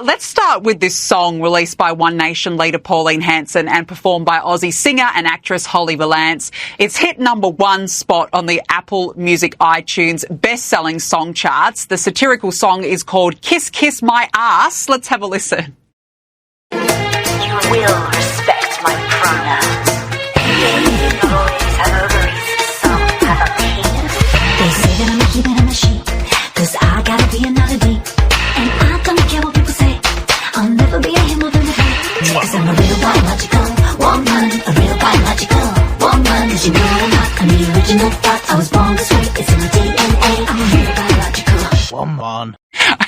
Let's start with this song released by One Nation leader Pauline Hanson and performed by Aussie singer and actress Holly Valance. It's hit #1 spot on the Apple Music iTunes best-selling song charts. The satirical song is called Kiss Kiss My Ass. Let's have a listen. You will respect my pronouns. Boys have ovaries, some have a penis. They say that I'm a he, that I'm a she, 'cause I gotta be another D. And I don't care what people say, I'll never be a him or the day. 'Cause I'm a real biological woman, a real biological woman. 'Cause you know I'm not, I'm the original thought. I was born this way, it's in my DNA. I'm a real biological woman.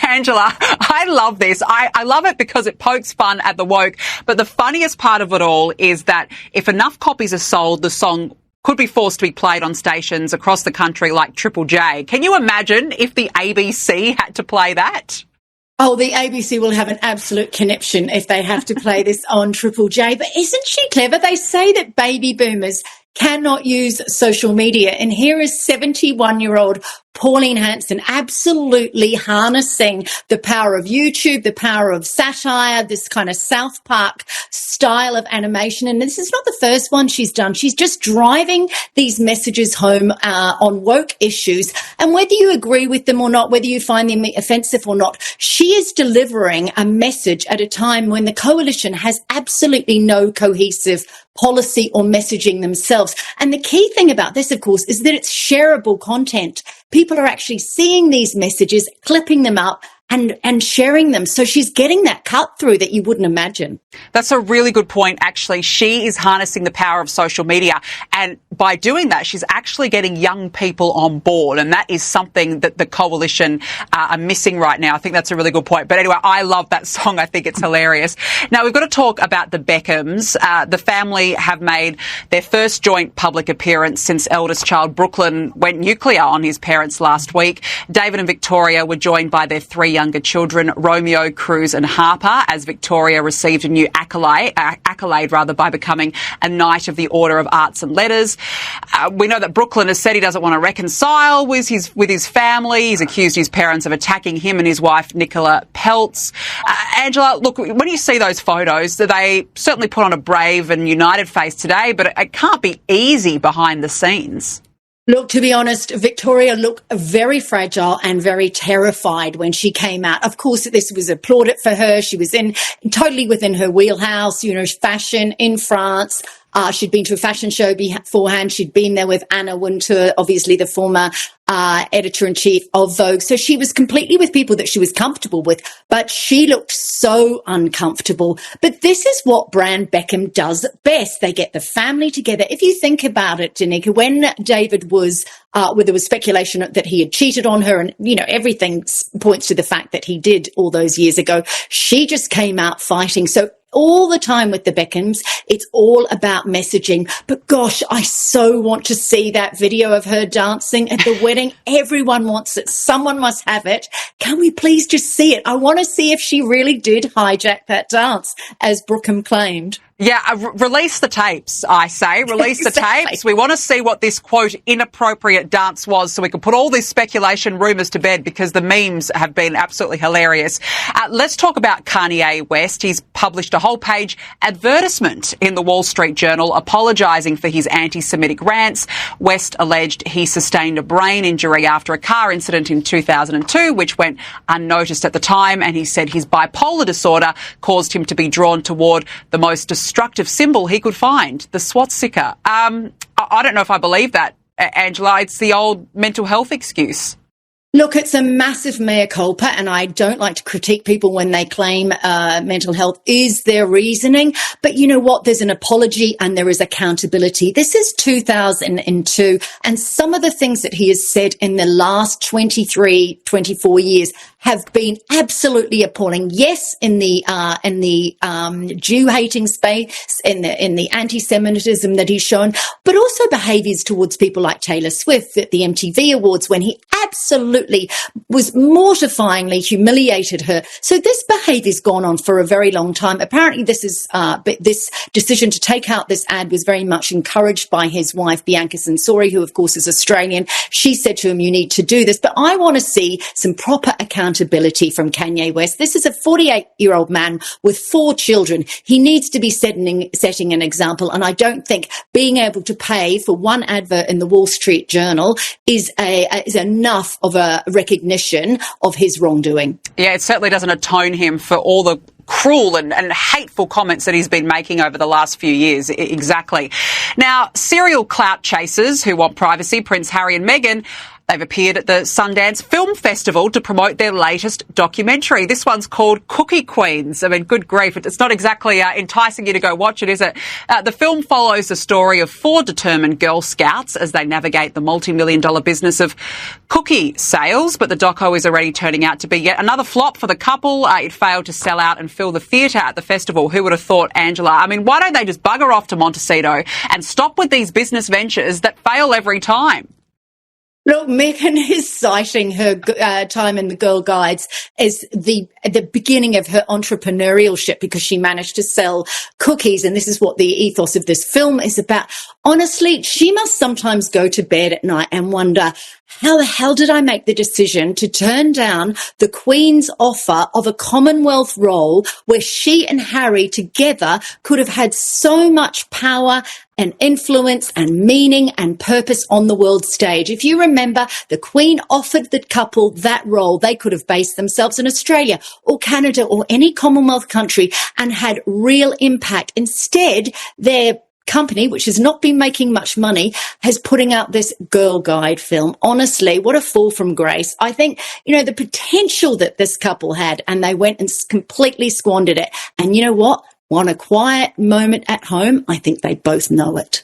Angela, I love this. I love it because it pokes fun at the woke. But the funniest part of it all is that if enough copies are sold, the song could be forced to be played on stations across the country like Triple J. Can you imagine if the ABC had to play that? Oh, the ABC will have an absolute conniption if they have to play this on Triple J. But isn't she clever? They say that baby boomers cannot use social media. And here is 71-year-old Pauline Hanson absolutely harnessing the power of YouTube, the power of satire, this kind of South Park style of animation. And this is not the first one she's done. She's just driving these messages home on woke issues. And whether you agree with them or not, whether you find them offensive or not, she is delivering a message at a time when the coalition has absolutely no cohesive policy or messaging themselves. And the key thing about this, of course, is that it's shareable content. People are actually seeing these messages, clipping them up and sharing them. So she's getting that cut through that you wouldn't imagine. That's a really good point, actually. She is harnessing the power of social media. And by doing that, she's actually getting young people on board. And that is something that the coalition are missing right now. I think that's a really good point. But anyway, I love that song. I think it's hilarious. Now, we've got to talk about the Beckhams. The family have made their first joint public appearance since eldest child Brooklyn went nuclear on his parents last week. David and Victoria were joined by their three younger children, Romeo, Cruz and Harper, as Victoria received a new accolade by becoming a Knight of the Order of Arts and Letters. We know that Brooklyn has said he doesn't want to reconcile with his family. He's accused his parents of attacking him and his wife, Nicola Peltz. Angela, look, when you see those photos, they certainly put on a brave and united face today, but it can't be easy behind the scenes. Look, to be honest, Victoria looked very fragile and very terrified when she came out. Of course, this was applauded for her. She was totally within her wheelhouse, fashion in France. She'd been to a fashion show beforehand. She'd been there with Anna Wintour, obviously the former editor-in-chief of Vogue. So she was completely with people that she was comfortable with, but she looked so uncomfortable. But this is what Brand Beckham does best. They get the family together. If you think about it, Danica, when David was where there was speculation that he had cheated on her and, everything points to the fact that he did all those years ago, she just came out fighting. So all the time with the Beckhams, it's all about messaging. But gosh, I so want to see that video of her dancing at the wedding. Everyone wants it. Someone must have it. Can we please just see it? I want to see if she really did hijack that dance, as Brookham claimed. Yeah, release the tapes, I say. Release the tapes. We want to see what this, quote, inappropriate dance was so we can put all this speculation, rumours to bed, because the memes have been absolutely hilarious. Let's talk about Kanye West. He's published a whole-page advertisement in the Wall Street Journal apologising for his anti-Semitic rants. West alleged he sustained a brain injury after a car incident in 2002, which went unnoticed at the time, and he said his bipolar disorder caused him to be drawn toward the most destructive symbol he could find, the swastika. I don't know if I believe that, Angela. It's the old mental health excuse. Look, it's a massive mea culpa, and I don't like to critique people when they claim mental health is their reasoning. But you know what? There's an apology and there is accountability. This is 2002, and some of the things that he has said in the last 23, 24 years have been absolutely appalling. Yes, in the Jew-hating space, in the anti-Semitism that he's shown, but also behaviours towards people like Taylor Swift at the MTV Awards, when he absolutely was mortifyingly humiliated her. So this behaviour's gone on for a very long time. Apparently, this decision to take out this ad was very much encouraged by his wife, Bianca Censori, who of course is Australian. She said to him, "You need to do this." But I want to see some proper accountability accountability from Kanye West. This is a 48-year-old man with 4 children. He needs to be setting an example, and I don't think being able to pay for one advert in the Wall Street Journal is enough of a recognition of his wrongdoing. Yeah, it certainly doesn't atone him for all the cruel and hateful comments that he's been making over the last few years. Exactly. Now, serial clout chasers who want privacy, Prince Harry and Meghan, they've appeared at the Sundance Film Festival to promote their latest documentary. This one's called Cookie Queens. I mean, good grief, it's not exactly enticing you to go watch it, is it? The film follows the story of 4 determined Girl Scouts as they navigate the multi-million-dollar business of cookie sales. But the doco is already turning out to be yet another flop for the couple. It failed to sell out and fill the theatre at the festival. Who would have thought, Angela? I mean, why don't they just bugger off to Montecito and stop with these business ventures that fail every time? Look, Meghan is citing her time in the Girl Guides as the beginning of her entrepreneurship because she managed to sell cookies, and this is what the ethos of this film is about. Honestly, she must sometimes go to bed at night and wonder, how the hell did I make the decision to turn down the Queen's offer of a Commonwealth role where she and Harry together could have had so much power and influence and meaning and purpose on the world stage? If you remember, the Queen offered the couple that role. They could have based themselves in Australia or Canada or any Commonwealth country and had real impact. Instead, their company, which has not been making much money, has putting out this Girl Guide film. Honestly, what a fall from grace. I think, the potential that this couple had, and they went and completely squandered it. And you know what? Want a quiet moment at home? I think they both know it.